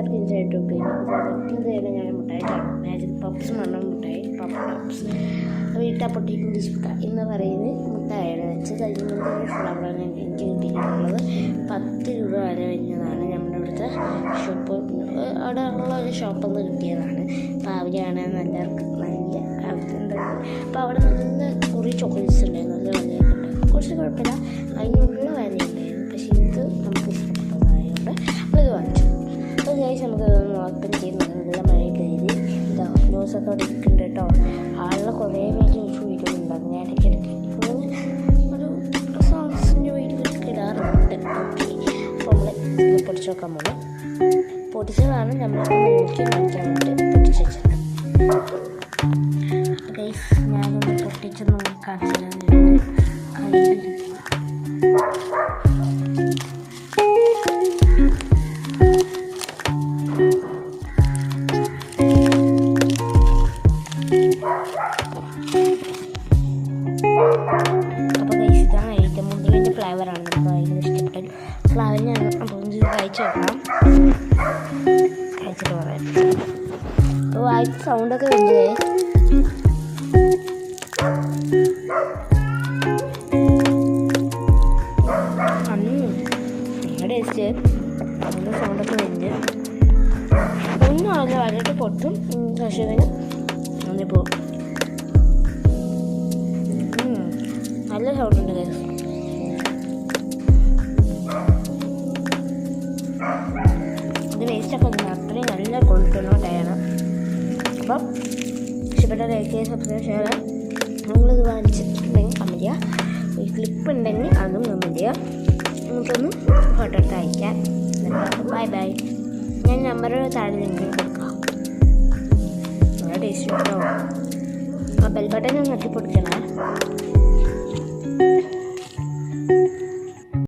എല്ലാവർക്കും inside select ചെയ്ത് ഞാൻ മുട്ടായിട്ടാണ് മാജിക് പപ്സ് മണ്ണം മുട്ടായി പപ്സ് വീട്ടാ പൊട്ടിക്കും ഡിസ്പുട്ട എന്ന് പറയുന്നത് മുട്ടായാണ് വെച്ച് കഴിയുന്നത് ഫ്ലവറാണ് എനിക്ക് കിട്ടിയിട്ടുള്ളത് 10 രൂപ വരെ വരുന്നതാണ് നമ്മുടെ ഇവിടുത്തെ ഷോപ്പ് അവിടെ ഉള്ള ഒരു ഷോപ്പിൽ നിന്ന് കിട്ടിയതാണ്. അപ്പോൾ അവിടെയാണ് നല്ല എന്താ അപ്പോൾ അവിടെ നല്ല കുറേ ചോക്ലേറ്റ്സ് ഉണ്ടായിരുന്നു, നല്ല വിലയൊക്കെ ഉണ്ടായിരുന്നു. കുറച്ച് കുഴപ്പമില്ല, അതിനുള്ള വിലയുണ്ടായിരുന്നു. പക്ഷേ ഇത് നമുക്ക് ഇഷ്ടപ്പെട്ടതായതുകൊണ്ട് നമ്മളിത് വാങ്ങിച്ചു. അപ്പോൾ ഗൈസ് നമുക്ക് ഓപ്പൺ ചെയ്യുന്നത് നല്ല മഴയൊക്കെ ചെയ്ത് ഇതാ ന്യൂസൊക്കെ അവിടെ ഇരിക്കുന്നുണ്ട് കേട്ടോ. ആളുടെ കുറേ പേര് എനിക്ക് വീഡിയോ ഉണ്ടാകും, ഞാൻ ഇടയ്ക്കിടയ്ക്ക് ഒരു സോങ്സിൻ്റെ വീഡിയോ ഇടാറുണ്ട്. ഓക്കെ, അപ്പോൾ നമ്മൾ പൊടിച്ച് നോക്കാൻ പോകും. പൊടിച്ചതാണ് നമ്മൾ നോക്കി കാണിക്കാൻ വേണ്ടി പൊടിച്ച് വെച്ചത്. ഗൈസ് ഞാനൊന്ന് പൊട്ടിച്ച് നമുക്ക് കാണിച്ചു തരാനുണ്ട്. അപ്പോൾ ഗൈസ് ഇതാണ് ഏറ്റവും മുന്തിരിൻ്റെ ഫ്ലേവറാണ് നമുക്ക് ഭയങ്കര ഇഷ്ടപ്പെട്ട ഫ്ലേവറിനാണ്. അപ്പോൾ ഇത് കഴിച്ച് വെക്കണം, കഴിച്ചിട്ട് പറയാം. അപ്പോൾ വായിച്ച സൗണ്ടൊക്കെ വരുന്നത് ടേസ്റ്റ് അതിൻ്റെ സൗണ്ടൊക്കെ വരുന്നത് ഒന്നും ആവില്ല, വളരെ പൊട്ടും കർഷകന് അങ്ങനെ പോകും. നല്ല സൗണ്ട് ഉണ്ട് ഗൈസ്. ഇത് വേസ്റ്റൊക്കെ ഉണ്ട്, അത്രയും നല്ല ക്വാളിറ്റിയുള്ള ടയാണ്. അപ്പം ഇഷ്ടപ്പെട്ട ലൈക്ക് ചെയ്യുക, സബ്സ്ക്രൈബ് ചെയ്യുക. നിങ്ങളിത് വാങ്ങിച്ചിട്ടുണ്ടെങ്കിൽ കമൻറ്റ് ചെയ്യുക, ഈ ക്ലിപ്പ് ഉണ്ടെങ്കിൽ അതും കമൻറ്റ് ചെയ്യുക. നമുക്കൊന്ന് ഫോട്ടോ എടുത്ത് അയക്കാം. Bye bye. ഞാൻ നമ്പർ താഴെ ലിങ്കിൽ കൊടുക്കാം. നല്ല ടേസ്റ്റ് കേട്ടോ. ആ ബെൽ ബട്ടൺ ഒന്ന് ഞെക്കി പൊടിക്കണേ.